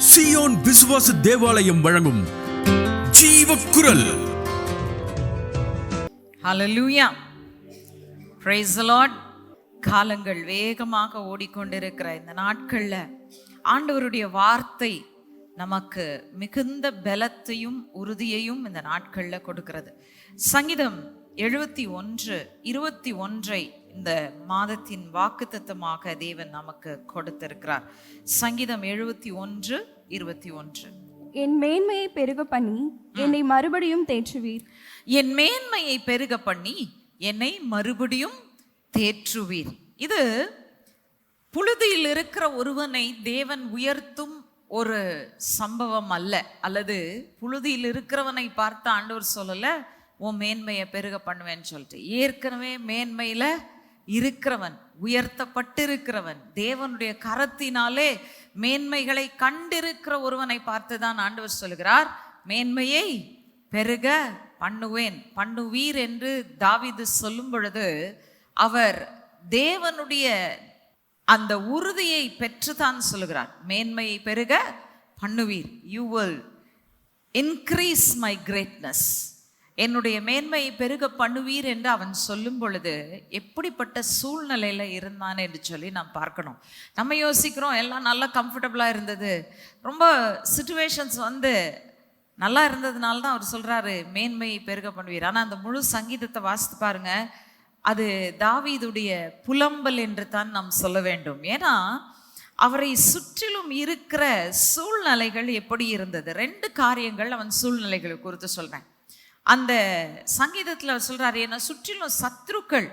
Zion விசுவாச தேவாலயம் வழங்கும் ஜீவக்குரல். ஹல்லேலூயா, பிரைஸ் தி லார்ட். காலங்கள் வேகமாக ஓடிக்கொண்டிருக்கிற இந்த நாட்கள்ல ஆண்டவருடைய வார்த்தை நமக்கு மிகுந்த பலத்தையும் உறுதியையும் இந்த நாட்கள்ல கொடுக்கிறது. சங்கீதம் 71:21 இந்த மாதத்தின் வாக்குத்தத்தமாக தேவன் நமக்கு கொடுத்திருக்கிறார். சங்கீதம் 71:21. என் மேன்மையை பெருக பண்ணி என்னை மறுபடியும் தேற்றுவீர். என் மேன்மையை பெருக பண்ணி என்னை மறுபடியும் தேற்றுவீர். இது புழுதியில் இருக்கிற ஒருவனை தேவன் உயர்த்தும் ஒரு சம்பவம் அல்ல, அல்லது புழுதியில் இருக்கிறவனை பார்த்து ஆண்டவர் சொல்லல உன் மேன்மையை பெருக பண்ணுவேன்னு சொல்லிட்டு. ஏற்கனவே மேன்மையில இருக்கிறவன், உயர்த்தப்பட்டிருக்கிறவன், தேவனுடைய கரத்தினாலே மேன்மைகளை கண்டிருக்கிற ஒருவனை பார்த்துதான் ஆண்டவர் சொல்கிறார் மேன்மையை பெருக பண்ணுவீர் என்று தாவீது சொல்லும் பொழுது அவர் தேவனுடைய அந்த உறுதியை பெற்றுதான் சொல்கிறார். மேன்மையை பெருக பண்ணுவீர், you will increase my greatness, என்னுடைய மேன்மையை பெருக பண்ணுவீர் என்று அவன் சொல்லும் பொழுது எப்படிப்பட்ட சூழ்நிலையில இருந்தான் என்று சொல்லி நாம் பார்க்கணும். நம்ம யோசிக்கிறோம் எல்லாம் நல்லா கம்ஃபர்டபுளாக இருந்தது, ரொம்ப சிச்சுவேஷன்ஸ் நல்லா இருந்ததுனால தான் அவர் சொல்றாரு மேன்மையை பெருக பண்ணுவீர். ஆனால் அந்த முழு சங்கீதத்தை வாசித்து பாருங்க, அது தாவீதுடைய புலம்பல் என்று தான் நாம் சொல்ல வேண்டும். ஏன்னா அவரை சுற்றிலும் இருக்கிற சூழ்நிலைகள் எப்படி இருந்தது. 2 காரியங்கள் அவன் சூழ்நிலைகளை குறித்து சொல்றேன். அந்த சங்கீதத்தில் அவர் சொல்றாரு, என்ன சுற்றிலும் சத்துருக்கள்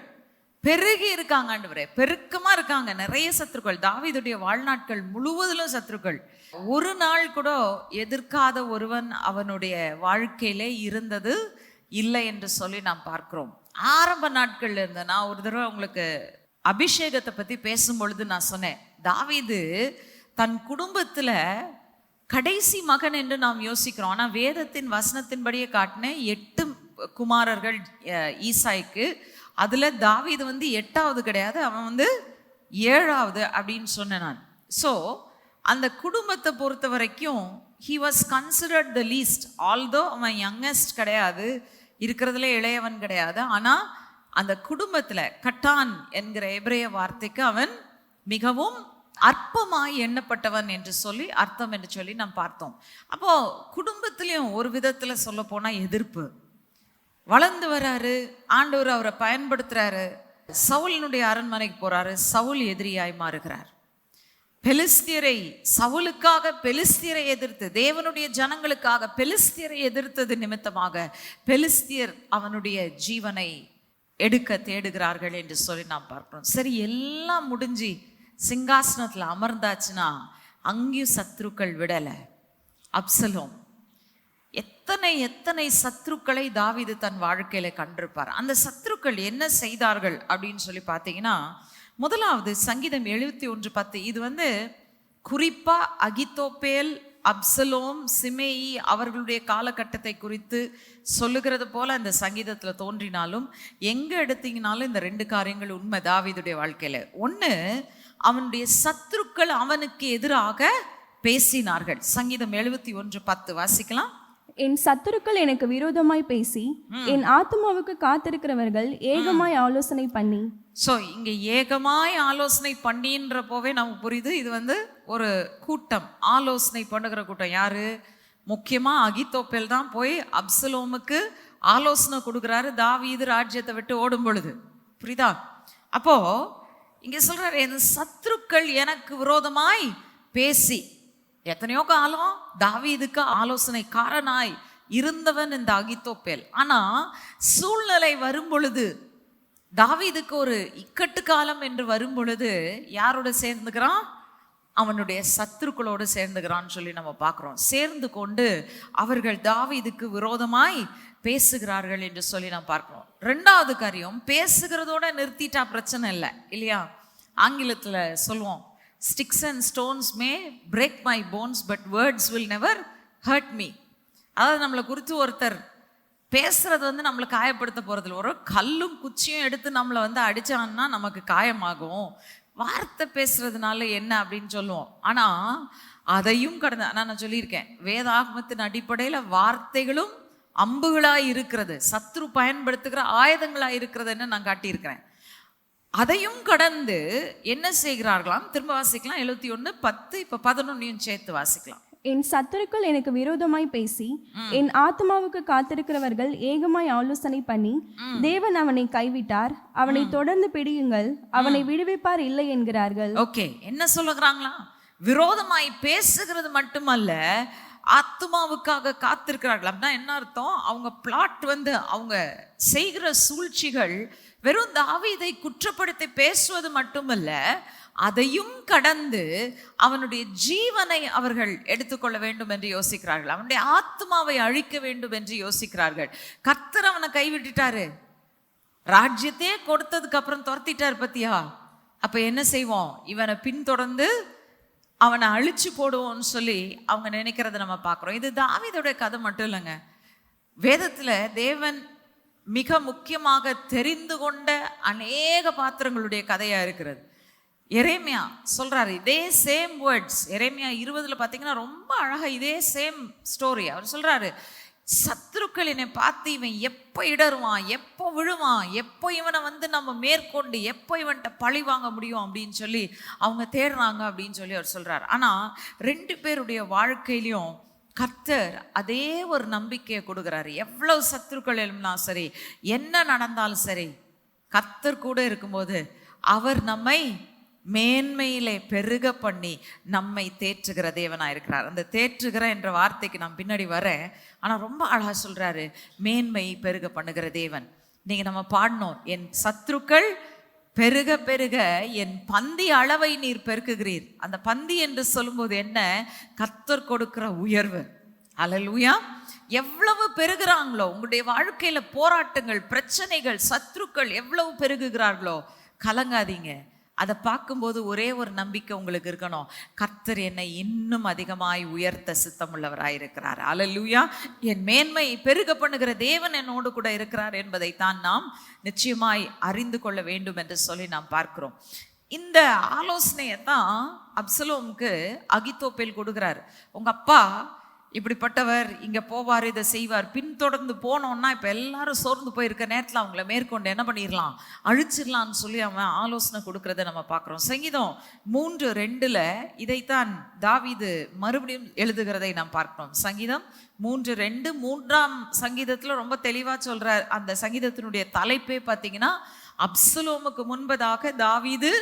பெருகி இருக்காங்க ஆண்டவரே, பெருக்கமா இருக்காங்க, நிறைய சத்துருக்கள். தாவீதுடைய வாழ்நாட்கள் முழுவதிலும் சத்துருக்கள். ஒரு நாள் கூட எதிர்க்காத ஒருவன் அவனுடைய வாழ்க்கையிலே இருந்தது இல்லை என்று சொல்லி நாம் பார்க்கிறோம். ஆரம்ப நாட்கள்ல இருந்த நான் ஒரு தடவை உங்களுக்கு அபிஷேகத்தை பத்தி பேசும்பொழுது நான் சொன்னேன், தாவீது தன் குடும்பத்துல கடைசி மகன் என்று நாம் யோசிக்கிறோம். ஆனால் வேதத்தின் வசனத்தின்படியே காட்டின 8 குமாரர்கள் ஈசாய்க்கு, அதுல தாவீது 8வது கிடையாது, அவன் 7வது அப்படின்னு சொன்னேன் நான். ஸோ அந்த குடும்பத்தை பொறுத்த வரைக்கும் he was considered the least, although அவன் யங்கஸ்ட் கிடையாது, இருக்கிறதுல இளையவன் கிடையாது. ஆனால் அந்த குடும்பத்துல கட்டான் என்கிற எபிரேய வார்த்தைக்கு அவன் மிகவும் அற்பமாய் எண்ணப்பட்டவன் என்று சொல்லி அர்த்தம் என்று சொல்லி நாம் பார்த்தோம். அப்போ குடும்பத்திலையும் ஒரு விதத்துல சொல்ல போனா எதிர்ப்பு வளர்ந்து வராரு, ஆண்டவர் அவரை பயன்படுத்துறாரு. சவுலினுடைய அரண்மனைக்கு போறாரு, சவுல் எதிரியாய் மாறுகிறார். பெலிஸ்தியரை சவுலுக்காக பெலிஸ்தியரை எதிர்த்து, தேவனுடைய ஜனங்களுக்காக பெலிஸ்தியரை எதிர்த்தது நிமித்தமாக பெலிஸ்தியர் அவனுடைய ஜீவனை எடுக்க தேடுகிறார்கள் என்று சொல்லி நாம் பார்க்கிறோம். சரி, எல்லாம் முடிஞ்சு சிங்காசனத்தில் அமர்ந்தாச்சுன்னா அங்கேயும் சத்ருக்கள் விடலை. அப்சலோம், எத்தனை சத்ருக்களை தாவீது தன் வாழ்க்கையில கண்டிருப்பார். அந்த சத்ருக்கள் என்ன செய்தார்கள் அப்படின்னு சொல்லி பார்த்தீங்கன்னா, முதலாவது சங்கீதம் 71:10. இது குறிப்பா அகித்தோப்பேல், அப்சலோம், சிமேயி அவர்களுடைய காலகட்டத்தை குறித்து சொல்லுகிறது போல அந்த சங்கீதத்துல தோன்றினாலும் எங்க எடுத்தீங்கனாலும் இந்த 2 காரியங்கள் உண்மை தாவீதுடைய வாழ்க்கையில. ஒன்று, அவனுடைய சத்துருக்கள் அவனுக்கு எதிராக பேசினார்கள். சங்கீதம் 71:10 வாசிக்கலாம். என் சத்துருக்கள் எனக்கு விரோதமாய் பேசி என் ஆத்மாவுக்கு காத்திருக்கிறவர்கள் ஏகமாய் ஆலோசனை பண்ணி. ஸோ இங்க ஏகமாய் ஆலோசனை பண்ணின்ற போவே நமக்கு புரியுது, இது ஒரு கூட்டம், ஆலோசனை பண்ணுகிற கூட்டம். யாரு? முக்கியமா அகித்தோப்பேல் தான் போய் அப்சலோமுக்கு ஆலோசனை கொடுக்குறாரு தாவீது ராஜ்யத்தை விட்டு ஓடும் பொழுது. புரியுதா? அப்போ இங்க சொல்றாரு, என் சத்துருக்கள் எனக்கு விரோதமாய் பேசி. எத்தனையோ காலம் தாவீதுக்கு ஆலோசனைக்காரனாய் இருந்தவன் இந்த அகித்தோப்பேல். ஆனா சூழ்நிலை வரும் பொழுது, தாவீதுக்கு ஒரு இக்கட்டு காலம் என்று வரும் பொழுது யாரோட சேர்ந்துக்கிறான்? அவனுடைய சத்துருக்களோடு சேர்ந்துக்கிறான்னு சொல்லி நம்ம பார்க்குறோம். சேர்ந்து கொண்டு அவர்கள் தாவீதுக்கு விரோதமாய் பேசுகிறார்கள் என்று சொல்லி நாம் பார்க்கிறோம். 2வது காரியம், பேசுகிறதோட நிறுத்திட்டா பிரச்சனை இல்லை இல்லையா? ஆங்கிலத்தில் சொல்லுவோம், sticks and stones may break my bones but words will never hurt me. அதாவது நம்மளை குறித்து ஒருத்தர் பேசுறது நம்மளை காயப்படுத்த போறதில்லை. ஒரு கல்லும் குச்சியும் எடுத்து நம்மளை அடிச்சான்னா நமக்கு காயமாகும். வார்த்தை பேசுறதுனால என்ன அப்படின்னு சொல்லுவோம். ஆனா அதையும் கடந்து. நான் சொல்லியிருக்கேன், வேதாகமத்தின் அடிப்படையில் வார்த்தைகளும் அம்புகளாய் இருக்கிறது, சத்ரு பயன்படுத்துகிற ஆயுதங்களாய் இருக்கிறதுன்னு நான் காட்டியிருக்கிறேன். அதையும் கடந்து என்ன செய்கிறார்களாம்? திரும்ப வாசிக்கலாம். 71:10, இப்ப 11 சேர்த்து வாசிக்கலாம். என் சத்துருக்கள் எனக்கு விரோதமாய் பேசி என் ஆத்மாவுக்கு காத்திருக்கிறவர்கள் ஏகமாய் ஆலோசனை பண்ணி தேவன் அவனை கைவிட்டார், அவனை தொடர்ந்து பிடியுங்கள், அவனை விடுவிப்பார் இல்லை என்கிறார்கள். ஓகே, என்ன சொல்லுகிறாங்களா? விரோதமாய் பேசுகிறது மட்டுமல்ல, ஆத்மாவுக்காக காத்திருக்கிறார்கள். அப்படின்னா என்ன அர்த்தம்? அவங்க பிளாட் அவங்க செய்கிற சூழ்ச்சிகள் வெறும் தாவீதை குற்றப்படுத்தி பேசுவது மட்டுமல்ல, அதையும் கடந்து அவனுடைய ஜீவனை அவர்கள் எடுத்துக்கொள்ள வேண்டும் என்று யோசிக்கிறார்கள். அவனுடைய ஆத்மாவை அழிக்க வேண்டும் என்று யோசிக்கிறார்கள். கர்த்தர் அவனை கைவிட்டுட்டாரு, ராஜ்யத்தையே கொடுத்ததுக்கு அப்புறம் துரத்திட்டார் பத்தியா. அப்ப என்ன செய்வோம்? இவனை பின்தொடர்ந்து அவனை அழிச்சு போடுவோம்னு சொல்லி அவங்க நினைக்கிறத நம்ம பார்க்குறோம். இது தாவீதுடைய கதை மட்டும் இல்லைங்க. வேதத்துல தேவன் மிக முக்கியமாக தெரிந்து கொண்ட அநேக பாத்திரங்களுடைய கதையா இருக்கிறது. எரேமியா சொல்றாரு இதே சேம் வேர்ட்ஸ். எரேமியா 20 பார்த்தீங்கன்னா ரொம்ப அழகா இதே சேம் ஸ்டோரி. அவர் சொல்றாரு, சத்துருக்கள் என்னை பார்த்து இவன் எப்போ இடருவான், எப்போ விழுவான், எப்போ இவனை நம்ம மேற்கொண்டு எப்போ இவன்கிட்ட பழி வாங்க முடியும் அப்படின்னு சொல்லி அவங்க தேடுறாங்க அப்படின்னு சொல்லி அவர் சொல்றாரு. ஆனா 2 பேருடைய வாழ்க்கையிலையும் கர்த்தர் அதே ஒரு நம்பிக்கையை கொடுக்குறாரு. எவ்வளவு சத்துருக்கள் எழும்பினா சரி, என்ன நடந்தாலும் சரி, கர்த்தர் கூட இருக்கும்போது அவர் நம்மை மேன்மையிலே பெருக பண்ணி நம்மை தேற்றுகிற தேவனா இருக்கிறார். அந்த தேற்றுகிற என்ற வார்த்தைக்கு நான் பின்னாடி வரேன். ஆனால் ரொம்ப அழகா சொல்றாரு, மேன்மை பெருக பண்ணுகிற தேவன். நீங்க நம்ம பாடணும், என் சத்துருக்கள் பெருக பெருக என் பந்தி அளவை நீர் பெருக்குகிறீர். அந்த பந்தி என்று சொல்லும்போது என்ன? கர்த்தர் கொடுக்கிற உயர்வு. அல்லேலூயா. எவ்வளவு பெருகிறாங்களோ உங்களுடைய வாழ்க்கையில போராட்டங்கள், பிரச்சனைகள், சத்துருக்கள் எவ்வளவு பெருகுகிறார்களோ கலங்காதீங்க. அதை பார்க்கும்போது ஒரே ஒரு நம்பிக்கை உங்களுக்கு இருக்கணும், கர்த்தர் என்னை இன்னும் அதிகமாய் உயர்த்த சித்தமுள்ளவராயிருக்கிறார். அல்லேலூயா. என் மேன்மை பெருக பண்ணுகிற தேவன் என்னோடு கூட இருக்கிறார் என்பதைத்தான் நாம் நிச்சயமாய் அறிந்து கொள்ள வேண்டும் என்று சொல்லி நாம் பார்க்கிறோம். இந்த ஆலோசனையை தான் அப்சலோமுக்கு அகித்தோப்பேல் கொடுக்கிறார். உங்க அப்பா இப்படிப்பட்டவர், இங்க போவார், இதை செய்வார், பின்தொடர்ந்து போனோம்னா இப்ப எல்லாரும் சோர்ந்து போயிருக்க நேரத்தில் அவங்கள மேற்கொண்டு என்ன பண்ணிடலாம், அழிச்சிடலாம்னு சொல்லி அவன் ஆலோசனை கொடுக்கறத நம்ம பார்க்குறோம். சங்கீதம் 3:2 இதைத்தான் தாவீது மறுபடியும் எழுதுகிறதை நாம் பார்க்கிறோம். சங்கீதம் 3:2 3ஆம் சங்கீதத்துல ரொம்ப தெளிவா சொல்றார். அந்த சங்கீதத்தினுடைய தலைப்பே பார்த்தீங்கன்னா அப்சலோமுக்கு முன்பதாக தாவீது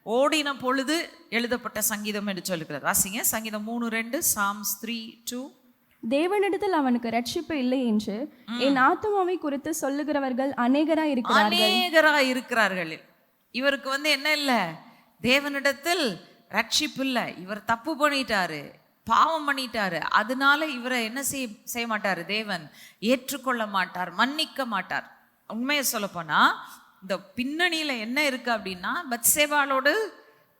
ஓடின பொழுது எழுதப்பட்ட சங்கீதம் என்று சொல்லுகிறார். வாசிங்க சங்கீதம் 3:2, Psalms 3:2. தேவனிடத்தில் அவனுக்கு ரட்சிப்பு இல்லை என்று என் ஆத்துமாவை குறித்து சொல்லுகிறவர்கள் அநேகராய் இருக்கிறார்கள். இவருக்கு என்ன இல்லை? தேவனிடத்தில் ரட்சிப்பு இல்லை. இவர் தப்பு பண்ணிட்டாரு, பாவம் பண்ணிட்டாரு. அதனால இவரை என்ன செய்ய மாட்டாரு? தேவன் ஏற்றுக்கொள்ள மாட்டார், மன்னிக்க மாட்டார். உண்மையை சொல்ல போனா இந்த பின்னணியில என்ன இருக்கு அப்படின்னா, பத்சேபாளோடு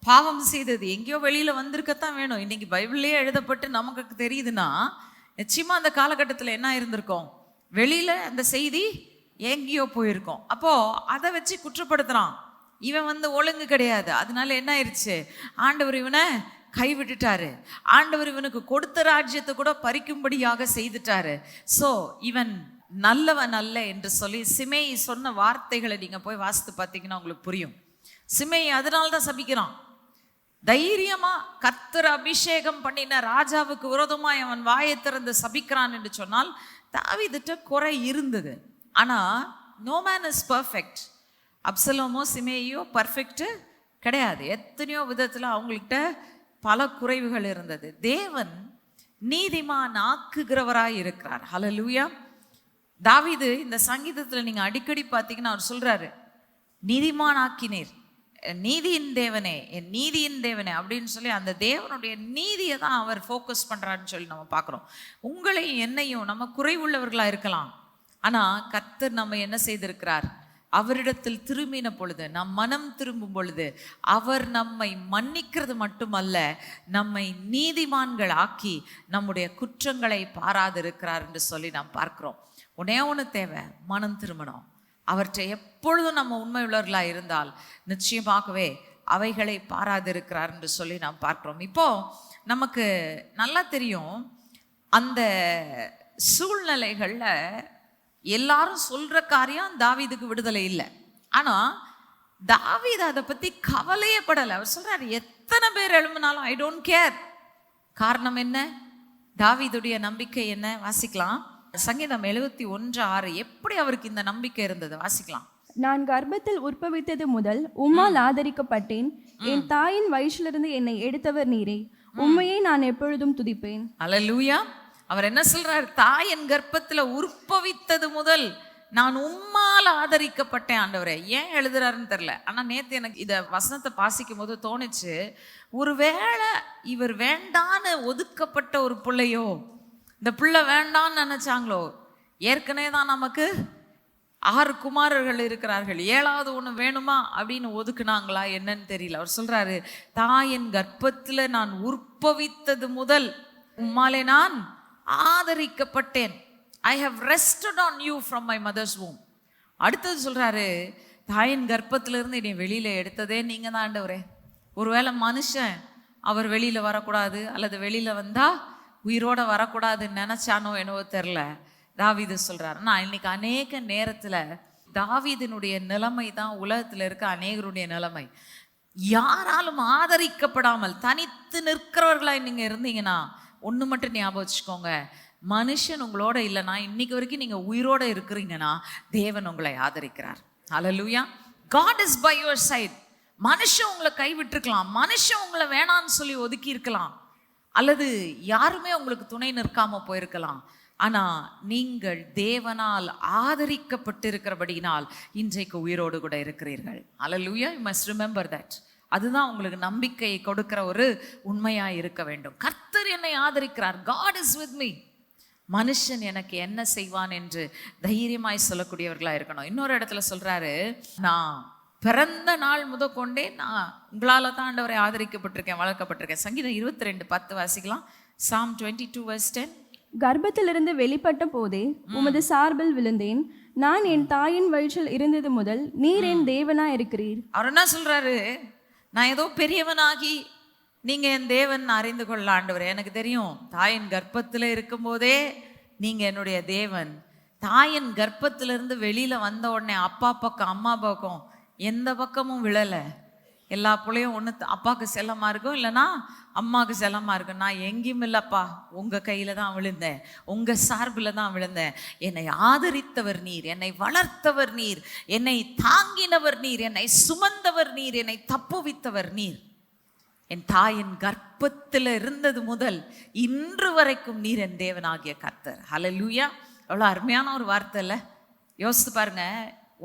பாவம் செய்தது எங்கேயோ வெளியில வந்திருக்கத்தான் வேணும். இன்னைக்கு பைபிள்லயே எழுதப்பட்டு நமக்கு தெரியுதுன்னா நிச்சயமா அந்த காலகட்டத்தில் என்ன இருந்திருக்கும்? வெளியில அந்த செய்தி எங்கேயோ போயிருக்கோம். அப்போ அதை வச்சு குற்றப்படுத்துறான். இவன் ஒழுங்கு கிடையாது, அதனால என்ன ஆயிடுச்சு? ஆண்டவர் இவனை கைவிட்டுட்டாரு. ஆண்டவர் இவனுக்கு கொடுத்த ராஜ்யத்தை கூட பறிக்கும்படியாக செய்துட்டாரு. சோ இவன் நல்லவன் அல்ல என்று சொல்லி சிமேயி சொன்ன வார்த்தைகளை நீங்க போய் வாசித்து பார்த்தீங்கன்னா உங்களுக்கு புரியும். சிமேயி அதனால்தான் சபிக்கிறான். தைரியமா கர்த்தர் அபிஷேகம் பண்ணின ராஜாவுக்கு விரோதமாய் அவன் வாயை திறந்து சபிக்கிறான் என்று சொன்னால் தாவீதுட்ட குறை இருந்தது. ஆனா நோ மேன் இஸ் பர்ஃபெக்ட். அப்சலோமோ சிமேயியோ பர்ஃபெக்ட் கிடையாது. எத்தனையோ விதத்துல அவங்கள்ட்ட பல குறைவுகள் இருந்தது. தேவன் நீதிமான் ஆக்குகிறவராய் இருக்கிறார். ஹல்லேலூயா. தாவீது இந்த சங்கீதத்துல நீங்க அடிக்கடி பார்த்தீங்கன்னா அவர் சொல்றாரு, நீதிமான் ஆக்கினீர், நீதியின் தேவனே, என் நீதியின் தேவனே அப்படின்னு சொல்லி அந்த தேவனுடைய நீதியை தான் அவர் ஃபோக்கஸ் பண்றாருன்னு சொல்லி நம்ம பார்க்குறோம். உங்களையும் என்னையும் நம்ம குறைவுள்ளவர்களா இருக்கலாம், ஆனா கர்த்தர் நம்ம என்ன செய்திருக்கிறார்? அவரிடத்தில் திரும்பின பொழுது, நம் மனம் திரும்பும் பொழுது அவர் நம்மை மன்னிக்கிறது மட்டுமல்ல, நம்மை நீதிமான்கள் ஆக்கி நம்முடைய குற்றங்களை பாராதிருக்கிறார் என்று சொல்லி நாம் பார்க்கிறோம். ஒன்னே ஒன்று தேவை, மனம் திரும்பணும். அவற்றை எப்பொழுதும் நம்ம உண்மை உள்ளவர்களாக இருந்தால் நிச்சயமாகவே அவைகளை பாராதிருக்கிறார் என்று சொல்லி நாம் பார்க்கிறோம். இப்போ நமக்கு நல்லா தெரியும், அந்த சூழ்நிலைகள்ல எல்லாரும் சொல்ற காரியம் தாவீதுக்கு விடுதலை இல்லை. ஆனா தாவீது அதை பத்தி கவலையே படலை. அவர் சொல்றாரு, எத்தனை பேர் எழும்பினாலும் ஐ டோன்ட் கேர். காரணம் என்ன? தாவீதுடைய நம்பிக்கை என்ன? வாசிக்கலாம். சங்கீதம் 71:6. எப்படி அவருக்கு இந்த நம்பிக்கை இருந்தது? வாசிக்கலாம். நான் கர்ப்பத்தில் உற்பவித்தது முதல் உம்மால் ஆதரிக்கப்பட்டேன். என் தாயின் வயிற்றிலிருந்து என்னை எடுத்தவர் நீரே. உம்மையை நான் எப்பொழுதும் துதிப்பேன். அல்லேலூயா. அவர் என்ன சொல்றார்? தாயின் கர்ப்பத்துல உற்பவித்தது முதல் நான் உம்மால் ஆதரிக்கப்பட்டேன் ஆண்டவரே. ஏன் எழுதுறாருன்னு தெரியல. ஆனா நேத்து எனக்கு இத வசனத்தை வாசிக்கும் போது தோணுச்சு, ஒருவேளை இவர் வேண்டான்னு ஒதுக்கப்பட்ட ஒரு பிள்ளையோ, இந்த பிள்ளை வேண்டான்னு நினைச்சாங்களோ. ஏற்கனவே தான் நமக்கு 6 குமாரர்கள் இருக்கிறார்கள், 7வது ஒன்று வேணுமா அப்படின்னு ஒதுக்குனாங்களா என்னன்னு தெரியல. அவர் சொல்றாரு, தாயின் கர்ப்பத்துல நான் உற்பவித்தது முதல் உம்மாலே நான் ஆதரிக்கப்பட்டேன். I have rested on you from my mother's womb. அடுத்தது சொல்றாரு, தாயின் கர்ப்பத்திலிருந்து என்னை வெளியில எடுத்ததே நீங்க தான் ஆண்டவரே. ஒருவேளை மனுஷன் அவர் வெளியில வரக்கூடாது, அல்லது வெளியில வந்தா உயிரோட வரக்கூடாதுன்னு நினைச்சானோ என்னவோ தெரில. தாவீது சொல்றாரு, நான் இன்னைக்கு அநேக நேரத்துல தாவீதினுடைய நிலைமை தான் உலகத்துல இருக்க அநேகருடைய நிலைமை. யாராலும் ஆதரிக்கப்படாமல் தனித்து நிற்கிறவர்களாய் நீங்க இருந்தீங்கன்னா ஒண்ணு மட்டும் ஞாபகம் வச்சுக்கோங்க, மனுஷன் உங்களோட இல்லைன்னா, இன்னைக்கு வரைக்கும் நீங்க உயிரோட இருக்கிறீங்கன்னா தேவன் உங்களை ஆதரிக்கிறார். ஹல்லேலூயா. God is by your side. மனுஷன் உங்களை கைவிட்டிருக்கலாம், மனுஷன் உங்களை வேணான்னு சொல்லி ஒதுக்கி இருக்கலாம், அல்லது யாருமே உங்களுக்கு துணை நிற்காம போயிருக்கலாம். ஆனா நீங்கள் தேவனால் ஆதரிக்கப்பட்டிருக்கிறபடியினால் இன்றைக்கு உயிரோடு கூட இருக்கிறீர்கள். ஹல்லேலூயா. You must remember that. அதுதான் உங்களுக்கு நம்பிக்கையை கொடுக்கிற ஒரு உண்மையா இருக்க வேண்டும். கர்த்தர் என்னை ஆதரிக்கிறார். God is with me. மனுஷன் எனக்கு என்ன செய்வான் என்று தைரியமாய் சொல்லக்கூடியவர்களா இருக்கணும். இன்னொரு இடத்துல சொல்றாரு, நான் பிறந்த நாள் முதற்கொண்டே நான் உங்களால தான் ஆண்டவரை ஆதரிக்கப்பட்டிருக்கேன், வளர்க்கப்பட்டிருக்கேன். சங்கீதம் 22:10 வாசிக்கலாம். Psalm 22:10. கர்ப்பத்திலிருந்து வெளிப்பட்ட போதே உமது சார்பில் விழுந்தேன். நான் என் தாயின் வயிற்றில் இருந்தது முதல் நீர் என் தேவனா இருக்கிறீர். அவர் என்ன சொல்றாரு? நான் ஏதோ பெரியவனாகி நீங்க என் தேவன் அறிந்து கொள்ள ஆண்டவரே, எனக்கு தெரியும் தாயின் கர்ப்பத்தில் இருக்கும் போதே நீங்க என்னுடைய தேவன். தாயின் கர்ப்பத்திலிருந்து வெளியில வந்த உடனே அப்பா பக்கம் அம்மா பக்கம் எந்த பக்கமும் விழலை. எல்லா பிள்ளையும் ஒன்று அப்பாவுக்கு செல்லமா இருக்கும், இல்லைன்னா அம்மாவுக்கு செல்லமா இருக்கும். நான் எங்கேயும் இல்லைப்பா, உங்க கையில தான் விழுந்தேன், உங்க சார்பில் தான் விழுந்தேன். என்னை ஆதரித்தவர் நீர், என்னை வளர்த்தவர் நீர், என்னை தாங்கினவர் நீர், என்னை சுமந்தவர் நீர், என்னை தப்புவித்தவர் நீர். என் தாயின் கர்ப்பத்தில் இருந்தது முதல் இன்று வரைக்கும் நீர் என் தேவனாகிய கர்த்தர். ஹல்லேலூயா. எவ்வளோ அருமையான ஒரு வார்த்தை இல்லை? யோசித்து பாருங்க.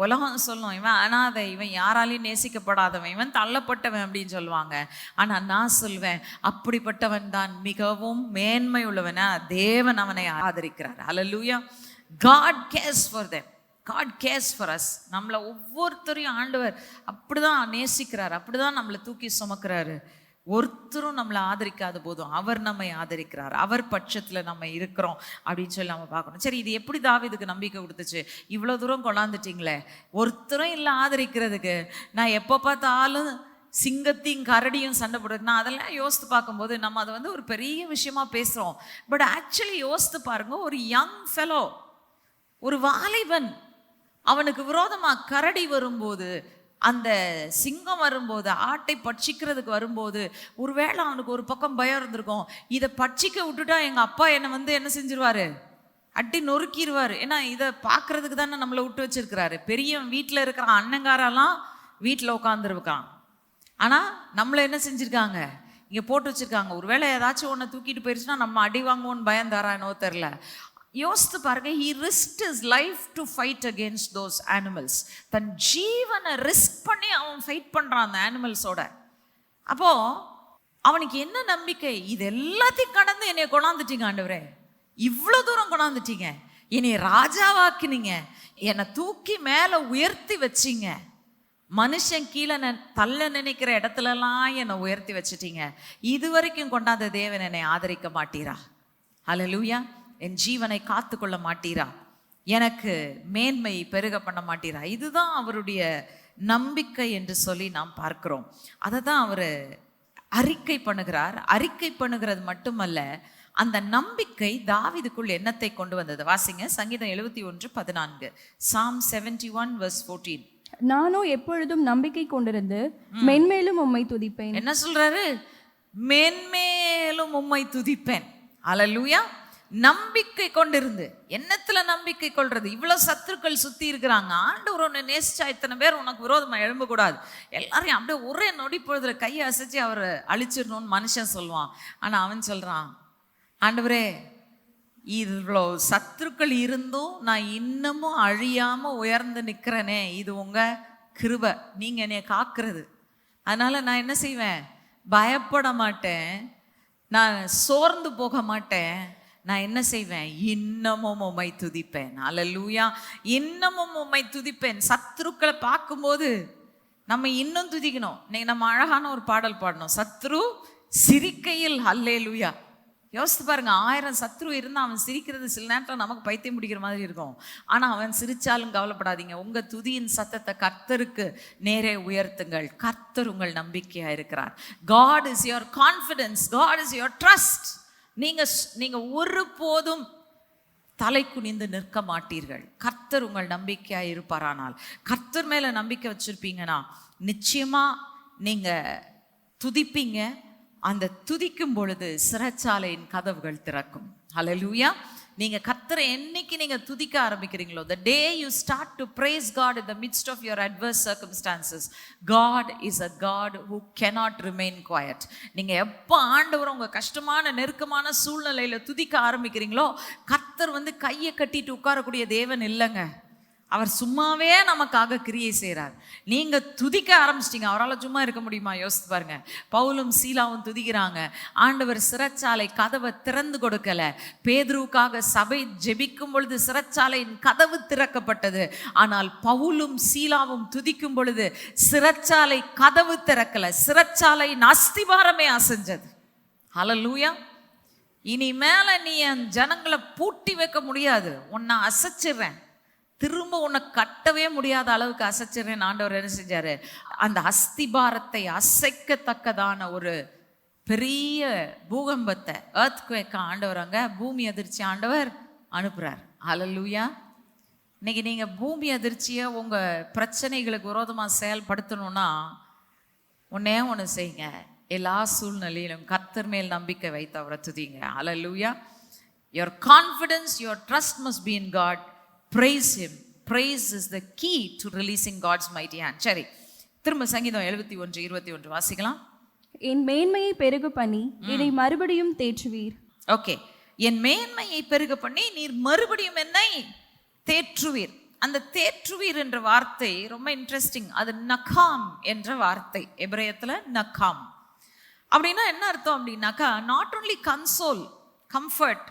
உலகம் சொல்லும், இவன் அனாதை, இவன் யாராலையும் நேசிக்கப்படாதவன், இவன் தள்ளப்பட்டவன் அப்படின்னு சொல்லுவாங்க. ஆனா நான் சொல்வேன், அப்படிப்பட்டவன் தான் மிகவும் மேன்மை உள்ளவன். தேவன் அவனை ஆதரிக்கிறார். ஹல்லேலூயா. God cares for them. God cares for us. நம்மளை ஒவ்வொருத்தரையும் ஆண்டவர் அப்படிதான் நேசிக்கிறார், அப்படிதான் நம்மளை தூக்கி சுமக்கிறாரு. ஒருத்தரும் நம்மளை ஆதரிக்காத போதும் அவர் நம்மை ஆதரிக்கிறார், அவர் பட்சத்தில் நம்ம இருக்கிறோம் அப்படின்னு சொல்லி நம்ம பார்க்கணும். சரி, இது எப்படி தாவீதுக்கு நம்பிக்கை கொடுத்துச்சு? இவ்வளோ தூரம் கொண்டாந்துட்டீங்களே, ஒருத்தரும் இல்லை ஆதரிக்கிறதுக்கு, நான் எப்போ பார்த்தாலும் சிங்கத்தையும் கரடியும் சண்டை போடுறதுனா அதெல்லாம் யோசித்து பார்க்கும்போது நம்ம அதை ஒரு பெரிய விஷயமா பேசுகிறோம். பட் ஆக்சுவலி யோசித்து பாருங்க, ஒரு யங் ஃபெலோ, ஒரு வாலிபன், அவனுக்கு விரோதமாக கரடி வரும்போது, அந்த சிங்கம் வரும்போது, ஆட்டை பட்சிக்கிறதுக்கு வரும்போது, ஒருவேளை அவனுக்கு ஒரு பக்கம் பயம் இருந்திருக்கும், இதை பட்சிக்க விட்டுட்டா எங்கள் அப்பா என்னை என்ன செஞ்சிருவாரு, அட்டி நொறுக்கிடுவார். ஏன்னா இதை பார்க்கறதுக்கு தானே நம்மளை விட்டு வச்சிருக்கிறாரு. பெரிய வீட்டில் இருக்கிற அண்ணங்காரெல்லாம் வீட்டில் உட்காந்துருக்கான், ஆனால் நம்மளை என்ன செஞ்சுருக்காங்க, இங்கே போட்டு வச்சுருக்காங்க. ஒருவேளை ஏதாச்சும் ஒன்று தூக்கிட்டு போயிடுச்சுன்னா நம்ம அடி வாங்குவோன்னு பயம் தரா என்னவோ தெரில. யோசித்து பாருங்க, he risked his life to fight against those animals. தன் ஜீவனை ரிஸ்க் பண்ணி அவன் ஃபைட் பண்றான் அந்த அனிமல்ஸோட. அப்போ அவனுக்கு என்ன நம்பிக்கை? இது எல்லாத்தையும் கடந்து என்னை கொண்டாந்துட்டீங்க ஆண்டவரே, இவ்வளோ தூரம் கொண்டாந்துட்டீங்க, என்னை ராஜாவாக்குனீங்க, என்னை தூக்கி மேலே உயர்த்தி வச்சிங்க, மனுஷன் கீழே தள்ள நினைக்கிற இடத்துலலாம் என்னை உயர்த்தி வச்சிட்டீங்க. இது வரைக்கும் கொண்டாந்த தேவன் என்னை ஆதரிக்க மாட்டீரா? ஹல்லேலூயா. என் ஜீவனை காத்து கொள்ள மாட்டீரா? எனக்கு மேன்மை பெருக பண்ண மாட்டீரா? இதுதான் அவருடைய நம்பிக்கை என்று சொல்லி நாம் பார்க்கிறோம். அதை தான் அவர் அறிக்கை பண்ணுகிறார். அறிக்கை பண்ணுகிறது மட்டுமல்ல, அந்த நம்பிக்கை தாவீதுக்குள் என்னத்தை கொண்டு வந்தது? வாசிங்க சங்கீதம் 71:14. Psalm 71:14. நானோ எப்பொழுதும் நம்பிக்கை கொண்டிருந்து மென்மேலும் உம்மை துதிப்பேன். என்ன சொல்றாரு? மென்மேலும் உம்மை துதிப்பேன். அல்லேலூயா. நம்பிக்கை கொண்டிருந்து. என்னத்துல நம்பிக்கை கொள்றது? இவ்வளவு சத்துருக்கள் சுத்தி இருக்கிறாங்க. ஆண்டவர் உன்னை நேசிச்சா இத்தனை பேர் உனக்கு விரோதமா எழும்ப கூடாது. எல்லாரையும் அப்படியே ஒரே நொடி பொழுதுல கையை அசைச்சு அவரை அழிச்சிடணும்னு மனுஷன் சொல்லுவான். ஆனா அவன் சொல்றான், ஆண்டவரே இவ்வளோ சத்துருக்கள் இருந்தும் நான் இன்னமும் அழியாம உயர்ந்து நிக்கிறேனே, இது உங்க கிருபை, நீங்க என்னைய காக்குறது. அதனால நான் என்ன செய்வேன்? பயப்பட மாட்டேன், நான் சோர்ந்து போக மாட்டேன். நான் என்ன செய்வேன்? இன்னமும் உம்மை துதிப்பேன். அல்லேலூயா. இன்னமும் உம்மை துதிப்பேன். சத்துருக்களை பார்க்கும்போது நம்ம இன்னும் துதிக்கணும். இன்னைக்கு நம்ம அழகான ஒரு பாடல் பாடணும், சத்ரு சிரிக்கையில் அல்லேலூயா. யோசித்து பாருங்க, 1000 சத்ரு இருந்தால் அவன் சிரிக்கிறது சில நேரத்தில் நமக்கு பைத்தியம் பிடிக்கிற மாதிரி இருக்கும். ஆனால் அவன் சிரிச்சாலும் கவலைப்படாதீங்க. உங்கள் துதியின் சத்தத்தை கர்த்தருக்கு நேரே உயர்த்துங்கள். கர்த்தர் உங்கள் நம்பிக்கையாக இருக்கிறார். God is your confidence. God is your trust. நீங்க ஒருபோதும் தலை குனிந்து நிற்க மாட்டீர்கள். கர்த்தர் உங்கள் நம்பிக்கையாக இருப்பாரானால், கர்த்தர் மேலே நம்பிக்கை வச்சிருப்பீங்கன்னா நிச்சயமா நீங்க துதிப்பீங்க. அந்த துதிக்கும் பொழுது சிறைச்சாலையின் கதவுகள் திறக்கும். ஹல்லேலூயா. நீங்க கர்த்தரை என்னைக்கு நீங்க துதிக்க ஆரம்பிக்கிறீங்களோ, the day you start to praise God in the midst of your adverse circumstances, God is a God who cannot remain quiet. நீங்க எப்போ ஆண்டவர் உங்க கஷ்டமான நெருக்கமான சூழ்நிலையில துதிக்க ஆரம்பிக்கிறீங்களோ, கர்த்தர் வந்து கையை கட்டிட்டு உட்காரக்கூடிய தேவன் இல்லைங்க. அவர் சும்மாவே நமக்காக கிரியை செய்கிறார். நீங்க துதிக்க ஆரம்பிச்சிட்டீங்க, அவரால் சும்மா இருக்க முடியுமா? யோசித்து பாருங்க. பவுலும் சீலாவும் துதிக்கிறாங்க. ஆண்டவர் சிறைச்சாலை கதவை திறந்து கொடுக்கல. பேதுருவுக்காக சபை ஜெபிக்கும் பொழுது சிறைச்சாலையின் கதவு திறக்கப்பட்டது. ஆனால் பவுலும் சீலாவும் துதிக்கும் பொழுது சிறைச்சாலை கதவு திறக்கல, சிறைச்சாலையின் அஸ்திவாரமே அசைஞ்சது. ஹல்லேலூயா. இனிமேல நீ என் ஜனங்களை பூட்டி வைக்க முடியாது, உன்னை அசைச்சிடுறேன், திரும்ப உன்னை கட்டவே முடியாத அளவுக்கு அசைச்சிடுறேன். ஆண்டவர் என்ன செஞ்சாரு? அந்த அஸ்திபாரத்தை அசைக்கத்தக்கதான ஒரு பெரிய பூகம்பத்தை, எர்த்குவேக் ஆண்டவர், அங்க பூமி அதிர்ச்சி ஆண்டவர் அனுப்புறார். ஹல்லேலூயா. இன்னைக்கு நீங்க பூமி அதிர்ச்சியை உங்க பிரச்சனைகளுக்கு விரோதமா செயல்படுத்தணும்னா ஒன்னே ஒன்று செய்யுங்க. எல்லா சூழ்நிலையிலும் கர்த்தர் மேல் நம்பிக்கை வைத்து அவரை துதிங்க. ஹல்லேலூயா. Your confidence, your trust must be in God. Praise him. Praise is the key to releasing God's mighty hand. சரி, திரும்ப சங்கீதம் 71:21 வாசிக்கலாம். என் மேன்மையை பெருக பண்ணி என்னை மறுபடியும் தேற்றுவீர். ஓகே, என் மேன்மையை பெருக பண்ணி நீர் மறுபடியும் என்னை தேற்றுவீர். அந்த தேற்றுவீர் என்ற வார்த்தை ரொம்ப இன்ட்ரெஸ்டிங். அது நகாம் என்ற வார்த்தை, எபிரேயத்துல நகாம். அப்படின்னா என்ன அர்த்தம் அப்படின்னாக்கா, நாட் ஓன்லி கன்சோல், கம்ஃபர்ட்,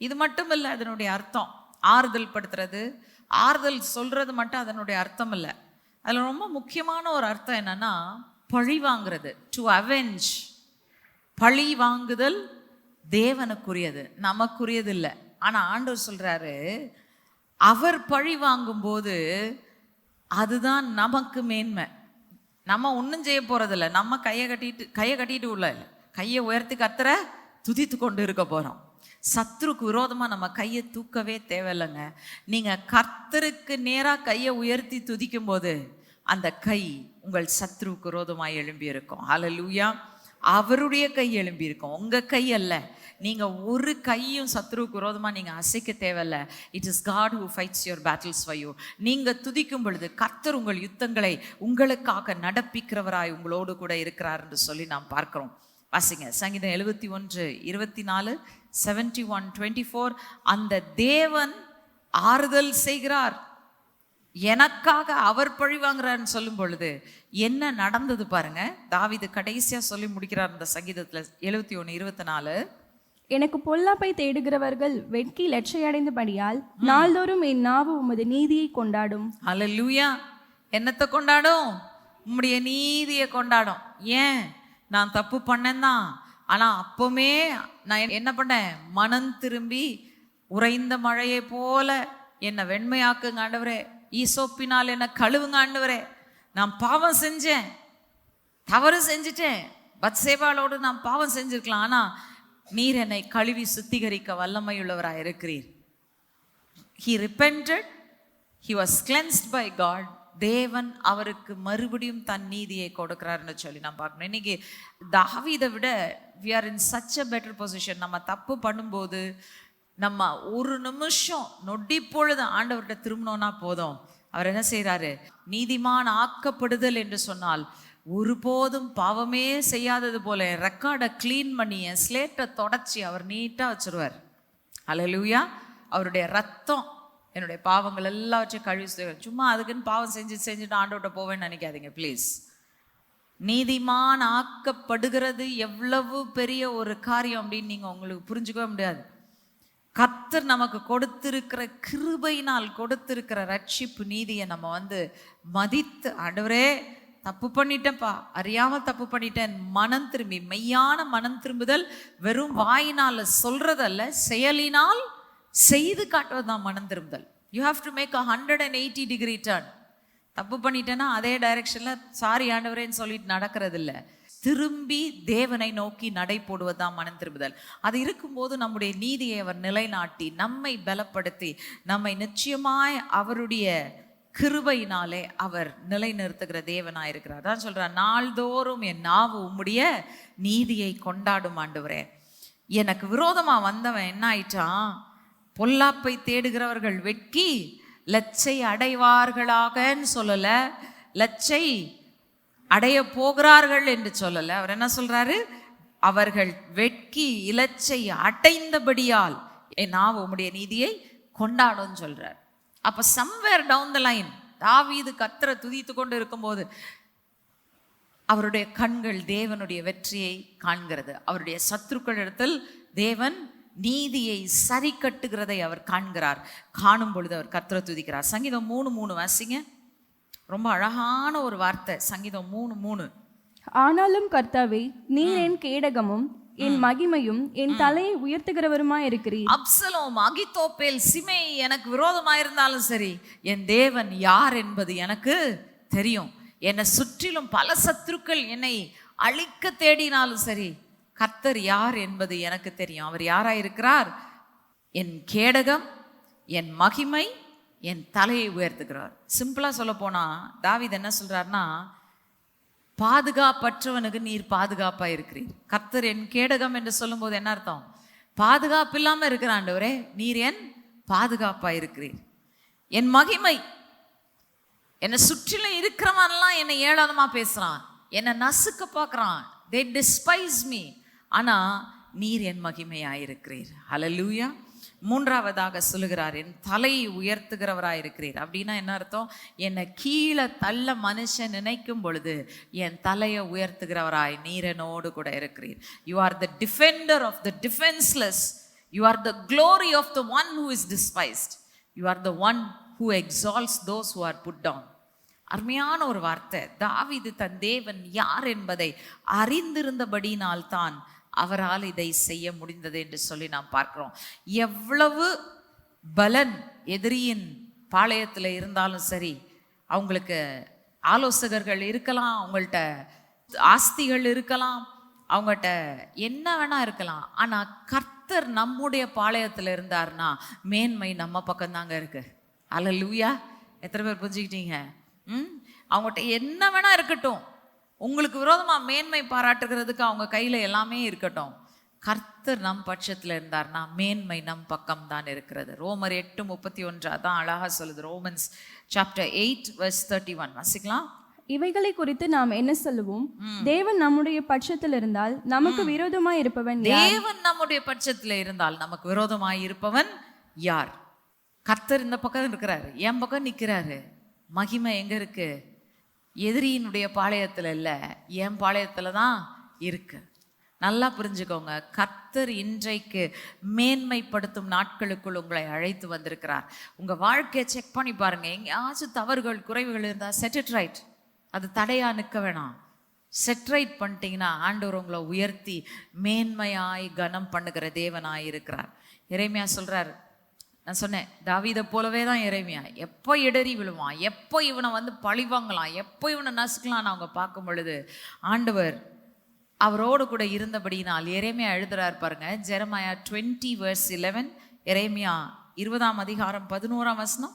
இது மட்டும் இல்லை அதனுடைய அர்த்தம். ஆறுதல் படுத்துறது, ஆறுதல் சொல்றது மட்டும் அதனுடைய அர்த்தம் இல்லை. அதில் ரொம்ப முக்கியமான ஒரு அர்த்தம் என்னன்னா, பழி வாங்குறது, டு அவெஞ்ச். பழி வாங்குதல் தேவனுக்குரியது, நமக்குரியது இல்லை. ஆனால் ஆண்டவர் சொல்றாரு, அவர் பழி வாங்கும்போது அதுதான் நமக்கு மேன்மை. நம்ம ஒன்றும் செய்ய போறதில்லை, நம்ம கையை கட்டிட்டு உள்ள இல்லை, கையை உயர்த்தி கர்த்தரை துதித்து கொண்டு இருக்க போறோம். சத்துருக்கு விரோதமா நம்ம கையை தூக்கவே தேவையில்லைங்க. நீங்க கர்த்தருக்கு நேரா கையை உயர்த்தி துதிக்கும் போது அந்த கை உங்கள் சத்ருவுக்கு விரோதமாய் எழும்பி இருக்கும். ஹல்லேலூயா. அவருடைய கை எழும்பி இருக்கும், உங்க கை அல்ல. நீங்க ஒரு கையும் சத்ருவுக்கு விரோதமா நீங்க அசைக்க தேவையில்ல. It is God who fights your battles for you. நீங்க துதிக்கும் பொழுது கர்த்தர் உங்கள் யுத்தங்களை உங்களுக்காக நடப்பிக்கிறவராய் உங்களோடு கூட இருக்கிறார் என்று சொல்லி நாம் பார்க்கிறோம். வாசிங்க சங்கீதம் 71:24, 71:24. அந்த தேவன் ஆறுதல் செய்கிறார், எனக்காக அவர் பழி வாங்குறாருன்னு சொல்லும் பொழுது என்ன நடந்தது பாருங்க. தாவீது கடைசியா சொல்லி முடிக்கிறார் இந்த சங்கீதத்துல 71:24. எனக்கு பொல்லாப்பை தேடுகிறவர்கள் வெட்கி லட்சையடைந்தபடியால் நாள்தோறும் என் நாவு உமது நீதியை கொண்டாடும். ஹல்லேலூயா. என்னத்தை கொண்டாடும்? உம்முடைய நீதியை கொண்டாடும். ஏன்? நான் தப்பு பண்ணேன்தான், ஆனா அப்பவுமே நான் என்ன பண்ணேன்? மனம் திரும்பி உறைந்த மழையை போல என்னை வெண்மையாக்குங்க ஆண்டவரே, ஈசோப்பினால் என்னை கழுவுங்க ஆண்டவரே. நான் பாவம் செஞ்சேன், தவறு செஞ்சுட்டேன், பத்சேபாளோடு நான் பாவம் செஞ்சிருக்கலாம், ஆனா நீர் என்னை கழுவி சுத்திகரிக்க வல்லமையுள்ளவராய் இருக்கிறீர். He repented, he was cleansed by God. தேவன் அவருக்கு மறுபடியும் தன் நீதியை கொடுக்கிறாருன்னு சொல்லி நான் பார்க்கணும். இன்னைக்கு தாவீதை விட we are in such a better position. நம்ம தப்பு பண்ணும்போது நம்ம ஒரு நிமிஷம் நொடி பொழுது ஆண்டவர்கிட்ட திரும்பினோன்னா போதும், அவர் என்ன செய்யறாரு, நீதிமான் ஆக்கப்படுதல் என்று சொன்னால் ஒருபோதும் பாவமே செய்யாதது போல ரெக்கார்டை கிளீன் பண்ணி என் ஸ்லேட்டை தொடச்சி அவர் நீட்டா வச்சிருவார். அல்லேலூயா. அவருடைய ரத்தம் என்னுடைய பாவங்கள் எல்லாவற்றையும் கழுவி, சும்மா அதுக்குன்னு பாவம் செஞ்சுட்டு ஆண்டவர்கிட்ட போவேன்னு நினைக்காதீங்க ப்ளீஸ். நீதிமான் ஆக்கப்படுகிறது எவ்வளவு பெரிய ஒரு காரியம் அப்படின்னு நீங்க உங்களுக்கு புரிஞ்சுக்கவே முடியாது. கர்த்தர் நமக்கு கொடுத்திருக்கிற கிருபையினால் கொடுத்திருக்கிற ரட்சிப்பு நீதியை நம்ம மதித்து, ஆண்டவரே தப்பு பண்ணிட்டேன்ப்பா, அறியாம தப்பு பண்ணிட்டேன், மனம் திரும்பி, மெய்யான மனம் திரும்புதல் வெறும் வாயினால சொல்றதல்ல, செயலினால் செய்து காட்டுவதுதான் மனம் திரும்புதல். You have to make 180 degree turn. தப்பு பண்ணிட்டேன்னா அதே டைரக்ஷன்ல சாரி ஆண்டவரேன்னு சொல்லிட்டு நடக்கிறது இல்லை, திரும்பி தேவனை நோக்கி நடை போடுவதுதான் மனம் திரும்புதல். அது இருக்கும்போது நம்முடைய நீதியை அவர் நிலைநாட்டி நம்மை பலப்படுத்தி நம்மை நிச்சயமாய் அவருடைய கிருபையினாலே அவர் நிலைநிறுத்துகிற தேவனாய் இருக்கிறார். தான் சொல்றார், நாள்தோறும் என் நாவு உம்முடைய நீதியை கொண்டாடும் ஆண்டவரே. எனக்கு விரோதமா வந்தவன் என்ன ஆயிட்டான், பொல்லாப்பை தேடுகிறவர்கள் வெட்கி லட்சை அடைவார்களாகன்னு சொல்லல, லட்சை அடைய போகிறார்கள் என்று சொல்லல. அவர் என்ன சொல்றாரு, அவர்கள் வெட்கி இலச்சை அடைந்தபடியால் என் நாவு உம்முடைய நீதியை கொண்டாடும் சொல்றார். அப்ப சம்வேர் டவுன் த லைன் தாவீது கர்த்தரை துதித்து கொண்டு இருக்கும்போது அவருடைய கண்கள் தேவனுடைய வெற்றியை காண்கிறது. அவருடைய சத்துருக்களிடத்தில் தேவன் நீதியை சரி கட்டுகிறதை அவர் காண்கிறார். காணும் பொழுது அவர் கர்த்தரை துதிக்கிறார். சங்கீதம் 3:3 வாசிங்க. ரொம்ப அழகான ஒரு வார்த்தை. சங்கீதம் 3:3. ஆனாலும் கர்த்தாவே, நீர் என் கேடகமும் என் மகிமையும் என் தலையை உயர்த்துகிறவருமாய் இருக்கிறீர். அப்சலோம், அகித்தோப்பேல், சிமேய் எனக்கு விரோதமாயிருந்தாலும் சரி, என் தேவன் யார் என்பது எனக்கு தெரியும். என்னை சுற்றிலும் பல சத்துருக்கள் என்னை அழிக்க தேடினாலும் சரி, கர்த்தர் யார் என்பது எனக்கு தெரியும். அவர் யாராயிருக்கிறார், என் கேடகம், என் மகிமை, என் தலையை உயர்த்துகிறார். சிம்பிளா சொல்ல போனா தாவீது என்ன சொல்றாருன்னா, பாதுகாப்பற்றவனுக்கு நீர் பாதுகாப்பா இருக்கிறீர். கர்த்தர் என் கேடகம் என்று சொல்லும் போது என்ன அர்த்தம், பாதுகாப்பு இல்லாம இருக்கிற ஆண்டவரே நீர் என் பாதுகாப்பா இருக்கிறீர். என் மகிமை, என்னை சுற்றிலும் இருக்கிறவன்லாம் என்னை ஏளனமா பேசுறான், என்னை நசுக்க பார்க்கறான், they despise me, ஆனா நீர் என் மகிமையாயிருக்கிறீர். ஹல்லேலூயா. மூன்றாவதாக சொல்லுகிறார், என் தலையை உயர்த்துகிறவராயிருக்கிறீர். அப்படின்னா என்ன அர்த்தம், என்னை கீழே தள்ள மனுஷன் நினைக்கும் பொழுது என் தலையை உயர்த்துகிறவராய் நீர் என்னோடு கூட இருக்கிறீர். You are the defender of the defenceless. You are the glory of the one who is despised. You are the one who exalts those who are put down. அருமையான ஒரு வார்த்தை. தாவீது தன் தேவன் யார் என்பதை அறிந்திருந்தபடினால் தான் அவரால் இதை செய்ய முடிந்தது என்று சொல்லி நாம் பார்க்கிறோம். எவ்வளவு பலன் எதிரியின் பாளையத்தில் இருந்தாலும் சரி, அவங்களுக்கு ஆலோசகர்கள் இருக்கலாம், அவங்கள்ட்ட ஆஸ்திகள் இருக்கலாம், அவங்கள்ட்ட என்ன வேணா இருக்கலாம், ஆனா கர்த்தர் நம்முடைய பாளையத்தில் இருந்தார்னா மேன்மை நம்ம பக்கம்தாங்க இருக்கு. அல்லேலூயா. எத்தனை பேர் புரிஞ்சுக்கிட்டீங்க? அவங்ககிட்ட என்ன வேணா இருக்கட்டும், உங்களுக்கு விரோதமா மேன்மை பாராட்டுகிறதுக்கு அவங்க கையில எல்லாமே இருக்கட்டும், கர்த்தர் நம் பட்சத்துல இருந்தார்னா மேன்மை நம் பக்கம் தான் இருக்கிறது. ரோமர் 8:31 அதான் அழகா சொல்லுது. ரோமன்ஸ் சாப்டர் 8:31 வாசிக்கலாம். இவைகளை குறித்து நாம் என்ன சொல்லுவோம், தேவன் நம்முடைய பட்சத்தில் இருந்தால் நமக்கு விரோதமாய் இருப்பவன் யார்? தேவன் நம்முடைய பட்சத்துல இருந்தால் நமக்கு விரோதமாய் இருப்பவன் யார்? கர்த்தர் இந்த பக்கம் இருக்கிறாரு, என் பக்கம் நிக்கிறாரு. மகிமை எங்க இருக்கு? எதிரியினுடைய பாளையத்துல இல்ல, என் பாளையத்துல தான் இருக்கு. நல்லா புரிஞ்சுக்கோங்க. கர்த்தர் இன்றைக்கு மேன்மைப்படுத்தும் நாட்களுக்குள் உங்களை அழைத்து வந்திருக்கிறார். உங்க வாழ்க்கையை செக் பண்ணி பாருங்க. எங்கேயாச்சும் தவறுகள் குறைவுகள் இருந்தா செட் இட் ரைட். அது தடையா நிற்க வேணாம். செட் ரைட் பண்ணிட்டீங்கன்னா ஆண்டவர் உங்களை உயர்த்தி மேன்மையாய் கனம் பண்ணுகிற தேவனாய் இருக்கிறார். எரேமியா சொல்றார், நான் சொன்னேன் தாவீதை போலவே தான் எரேமியா. எப்போ இடறி விழுவான், எப்போ இவனை பழிவாங்கலாம், எப்போ இவனை நசுக்கலான்னு அவங்க பார்க்கும் பொழுது ஆண்டவர் அவரோடு கூட இருந்தபடியினால். எரேமியா எழுதுறார் பாருங்க, ஜெரமாயா 20:11, எரேமியா 20:11.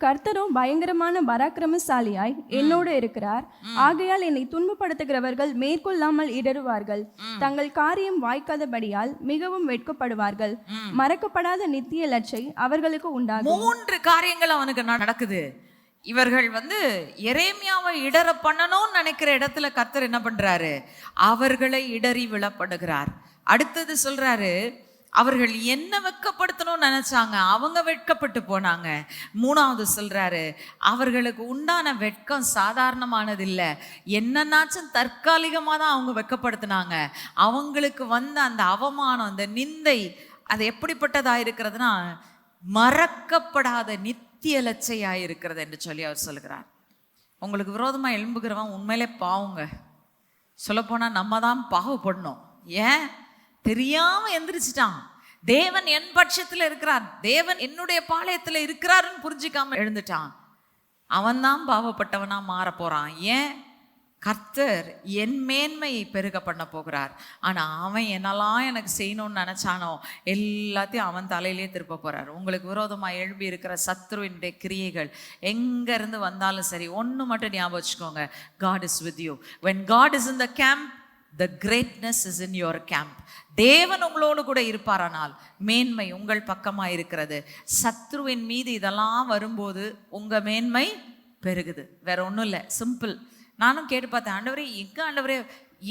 கர்த்தரும் பயங்கரமான பராக்கிரமசாலியாய் என்னோடு இருக்கிறார். ஆகையால் என்னை துன்பப்படுத்துகிறவர்கள் மேற்கொள்ளாமல் இடறுவார்கள். தங்கள் காரியம் வாய்க்காதபடியால் மிகவும் வெட்கப்படுவார்கள். மறக்கப்படாத நித்திய லட்சை அவர்களுக்கு உண்டாகும். 3 காரியங்கள் அவனுக்கு நடக்குது. இவர்கள் எரேமியாவை இடற பண்ணணும்னு நினைக்கிற இடத்துல கர்த்தர் என்ன பண்றாரு? அவர்களை இடறி விழப்படுகிறார். அடுத்தது சொல்றாரு, அவர்கள் என்ன வெட்கப்படுத்தணும்னு நினைச்சாங்க, அவங்க வெட்கப்பட்டு போனாங்க. 3வது சொல்றாரு, அவர்களுக்கு உண்டான வெட்கம் சாதாரணமானது இல்லை, என்னன்னாச்சும் தற்காலிகமாக தான் அவங்க வெட்கப்படுத்தினாங்க. அவங்களுக்கு அந்த அவமானம், அந்த நிந்தை, அது எப்படிப்பட்டதா இருக்கிறதுனா மறக்கப்படாத நித்திய லட்சையா இருக்கிறது என்று சொல்லி அவர் சொல்கிறார். உங்களுக்கு விரோதமாக எழும்புகிறவன் உண்மையிலே பாவங்க. சொல்லப்போனால் நம்ம தான் பாவப்படணும். ஏன்? தெரியாம எந்திரிச்சிட்டான். தேவன் என் பட்சத்தில் இருக்கிறார், தேவன் என்னுடைய பாளையத்தில் இருக்கிறாருன்னு புரிஞ்சிக்காம எழுந்துட்டான். அவன் தான் பாவப்பட்டவனா மாற போறான். ஏன்? கர்த்தர் என் மேன்மையை பெருக பண்ண போகிறார். ஆனா அவன் என்னெல்லாம் எனக்கு செய்யணும்னு நினைச்சானோ எல்லாத்தையும் அவன் தலையிலே திருப்ப போறார். உங்களுக்கு விரோதமாக எழுப்பி இருக்கிற சத்ருவினுடைய கிரியைகள் எங்க இருந்து வந்தாலும் சரி, ஒன்று மட்டும் ஞாபகம் வச்சுக்கோங்க, God is with you. When God is in the camp, the greatness is in your camp. தேவன் உங்களோடு கூட இருப்பாரானால் மேன்மை உங்கள் பக்கமா இருக்கிறது. சத்ருவின் மீது இதெல்லாம் வரும்போது உங்க மேன்மை பெருகுது. வேற ஒன்றும் இல்லை, சிம்பிள். நானும் கேட்டு பார்த்தேன், ஆண்டவரே எங்க ஆண்டவரே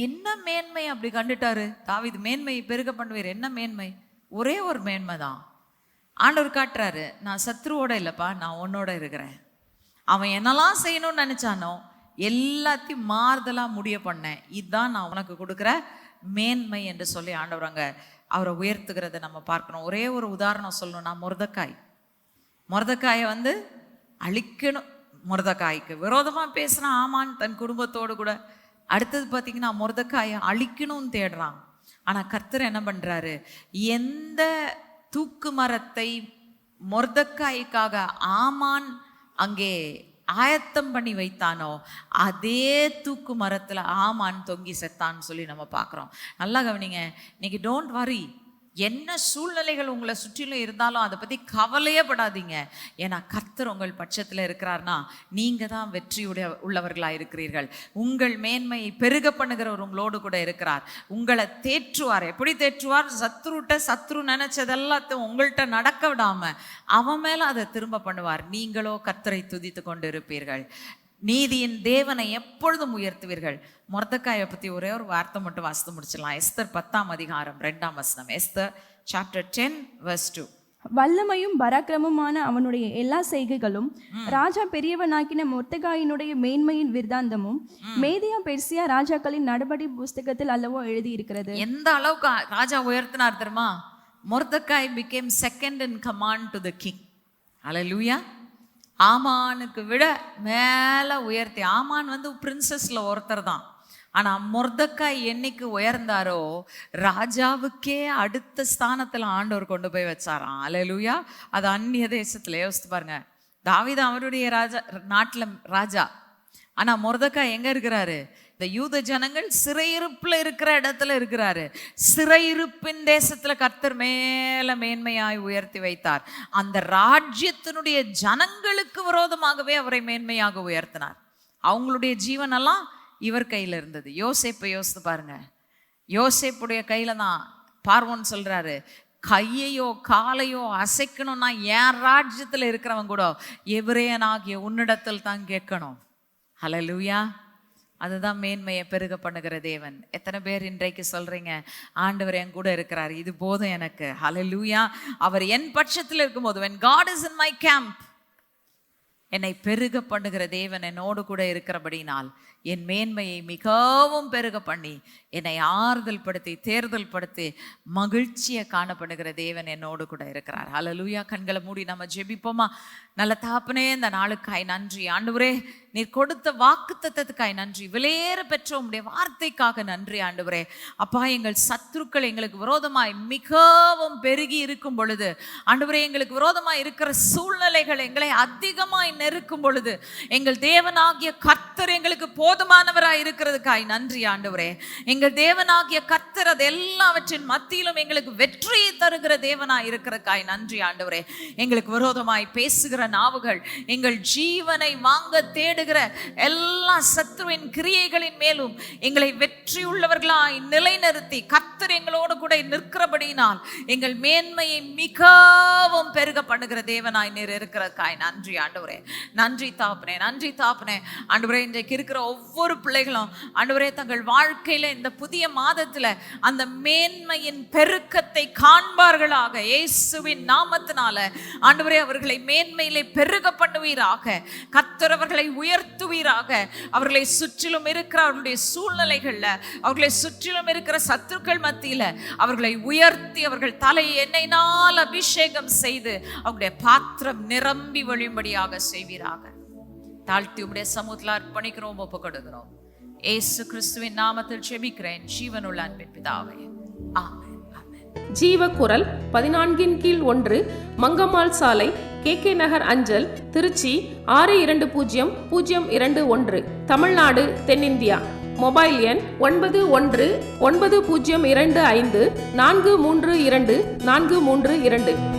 என்ன மேன்மை அப்படி கண்டுட்டாரு தாவீது? மேன்மையை பெருக பண்ணுவீர், என்ன மேன்மை? ஒரே ஒரு மேன்மை தான் ஆண்டவர் காட்டுறாரு. நான் சத்ருவோட இல்லைப்பா, நான் உன்னோட இருக்கிறேன். அவன் என்னெல்லாம் செய்யணும்னு நினைச்சானோ எல்லாத்தையும் மாறுதலாக முடிய பண்ணேன். இதுதான் நான் உனக்கு கொடுக்குற மேன்மை என்று சொல்லி ஆண்டவர் அங்கே அவரை உயர்த்துகிறத நம்ம பார்க்கணும். ஒரே ஒரு உதாரணம் சொல்லணும்னா, மொர்தெக்காயை அழிக்கணும். மொர்தெக்காய்க்கு விரோதமாக பேசுகிறான் ஆமான் தன் குடும்பத்தோடு கூட. அடுத்தது பார்த்தீங்கன்னா மொர்தெக்காயை அழிக்கணும்னு தேடுறான். ஆனால் கர்த்தர் என்ன பண்ணுறாரு? எந்த தூக்கு மரத்தை மொர்தெக்காய்க்காக ஆமான் அங்கே ஆயத்தம் பண்ணி வைத்தானோ அதே தூக்கு மரத்தில் ஆமான் தொங்கி செத்தான்னு சொல்லி நம்ம பார்க்குறோம். நல்லா கவனிங்க. இன்னைக்கு டோன்ட் வரி, என்ன சூழ்நிலைகள் உங்களை சுற்றிலும் இருந்தாலும் அதை பற்றி கவலையே படாதீங்க. ஏன்னா கர்த்தர் உங்கள் பட்சத்தில் இருக்கிறார்னா நீங்கள் தான் வெற்றியுடைய உள்ளவர்களாக இருக்கிறீர்கள். உங்கள் மேன்மையை பெருக பண்ணுகிறவர் உங்களோடு கூட இருக்கிறார். உங்களை தேற்றுவார். எப்படி தேற்றுவார்? சத்ரு நினைச்சதெல்லாத்தையும் உங்கள்கிட்ட நடக்க விடாம அவன் மேலே அதை திரும்ப பண்ணுவார். நீங்களோ கர்த்தரை துதித்து கொண்டு இருப்பீர்கள். நீதியின் தேவனை எப்பொழுதும் உயர்த்துவீர்கள். மொர்தெக்காயை பற்றி ஒரே ஒரு வார்த்தை மட்டும் வாசித்து முடிச்சிடலாம். எஸ்தர் 10:2. Esther chapter 10:2. வல்லமையும் பராக்கிரமுமான அவனுடைய எல்லா செய்கைகளும், ராஜா பெரியவனாக்கின மொர்தெக்காயினுடைய மேன்மையின் விருதாந்தமும் மேதியா பெர்சியா ராஜாக்களின் நடபடி புஸ்தகத்தில் அல்லவோ எழுதி இருக்கிறது. எந்த அளவுக்கு ராஜா உயர்த்தினார் தெரியுமா? மொர்தெக்காய் became second in command to the king. ஹல்லேலூயா. ஆமானுக்கு விட மேலே உயர்த்தி. ஆமான் பிரின்சஸ்ல ஒருத்தர் தான். ஆனால் மொர்தெக்காய் என்னைக்கு உயர்ந்தாரோ ராஜாவுக்கே அடுத்த ஸ்தானத்தில் ஆண்டவர் கொண்டு போய் வச்சாராம். ஹல்லேலூயா. அது அந்நிய தேசத்தில் யோசித்து பாருங்க. தாவீது அவருடைய நாட்டில் ராஜா. ஆனால் மொர்தெக்காய் எங்கே இருக்கிறாரு? இந்த யூத ஜனங்கள் சிறையிருப்பில் இருக்கிற இடத்துல இருக்கிறாரு. சிறையிருப்பின் தேசத்தில் கர்த்தர் மேல மேன்மையாய் உயர்த்தி வைத்தார். அந்த ராஜ்யத்தினுடைய ஜனங்களுக்கு விரோதமாகவே அவரை மேன்மையாக உயர்த்தினார். அவங்களுடைய ஜீவனெல்லாம் இவர் கையில் இருந்தது. யோசேப்பை யோசித்து பாருங்க. யோசேப்புடைய கையில தான் பார்வோன் சொல்றாரு, கையையோ காலையோ அசைக்கணும்னா என் ராஜ்யத்தில் இருக்கிறவங்க கூட எபிரேயனாகிய உன்னிடத்தில் தான் கேட்கணும். ஹல்லேலூயா. அதுதான் மேன்மையை பெருக பண்ணுகிற தேவன். எத்தனை பேர் இன்றைக்கு சொல்றீங்க, ஆண்டவர் என் கூட இருக்கிறார், இது போதும் எனக்கு. ஹல்லேலூயா. அவர் என் பட்சத்தில் இருக்கும்போது, when God is in my camp, என்னை பெருக பண்ணுகிற தேவன் என்னோடு கூட இருக்கிறபடினால் என் மேன்மையை மிகவும் பெருக பண்ணி என்னை ஆறுதல் படுத்தி தேர்தல் படுத்தி மகிழ்ச்சியை காணப்படுகிற தேவன் என்னோடு கூட இருக்கிறார். ஹல்லேலூயா. கண்களை மூடி நம்ம ஜெபிப்போமா? நல்ல தாப்பனே, இந்த நாளுக்காய் நன்றி ஆண்டவரே. நீர் கொடுத்த வாக்குத்தத்தத்துக்காய் நன்றி. விலையேற பெற்ற உம்முடைய வார்த்தைக்காக நன்றி ஆண்டவரே. அப்பா, எங்கள் சத்துருக்கள் எங்களுக்கு விரோதமாய் மிகவும் பெருகி இருக்கும் பொழுது ஆண்டவரே, எங்களுக்கு விரோதமாய் இருக்கிற சூழ்நிலைகள் எங்களை அதிகமாய் நெருக்கும் பொழுது எங்கள் தேவனாகிய கர்த்தர் எங்களுக்கு போதுமானவராய் இருக்கிறதுக்காய் நன்றி ஆண்டவரே. எங்கள் தேவனாகிய கர்த்தர் அது எல்லாவற்றின் மத்தியிலும் எங்களுக்கு வெற்றியை தருகிற தேவனாய் இருக்கிறதுக்காய் நன்றி ஆண்டவரே. எங்களுக்கு விரோதமாய் பேசுகிற நாவுகள், எங்கள் ஜீவனை வாங்க தேடுகிற எல்லா சத்துருவின் கிரியைகளின் மேலும் எங்களை வெற்றி உள்ளவர்களாய் நிலைநிறுத்தி கர்த்தர் எங்களோடு கூட நிற்கிறபடினால் எங்கள் மேன்மையை மிகவும் பெருக பண்ணுகிற தேவனாய் நீர் இருக்கிறதுக்காய் நன்றி ஆண்டவரே. நன்றி தாப்பனே, நன்றி தாப்பனே. ஆண்டவரே, இன்றைக்கு இருக்கிற ஒவ்வொரு பிள்ளைகளும் ஆண்டவரே தங்கள் வாழ்க்கையில இந்த புதிய மாதத்துல அந்த மேன்மையின் பெருக்கத்தை காண்பார்களாக. இயேசுவின் நாமத்தினால ஆண்டவரே அவர்களை மேன்மையிலே பெருக பண்ணுவீராக. கர்த்தர் அவர்களை உயர்த்துவீராக. அவர்களை சுற்றிலும் இருக்கிற அவர்களுடைய சூழ்நிலைகள்ல, அவர்களை சுற்றிலும் இருக்கிற சத்துருக்கள் மத்தியில அவர்களை உயர்த்தி அவர்கள் தலையை எண்ணெயினால் அபிஷேகம் செய்து அவருடைய பாத்திரம் நிரம்பி வழியும்படியாக செய்வீராக. தாழ்த்தி உம்முடைய சமூகத்தில் அர்ப்பணிக்கிறோம், ஒப்பு கொடுக்கிறோம். இயேசு கிறிஸ்துவின் நாமத்தில் ஜெபிக்கிறேன் ஜீவனுள்ள அன்பின் பிதாவே, ஆமென். ஜீவக்குரல் 14/1 மங்கம்மாள் சாலை, KK நகர் அஞ்சல், திருச்சி 620021, தமிழ்நாடு, தென்னிந்தியா. மொபைல் எண் 919025432432.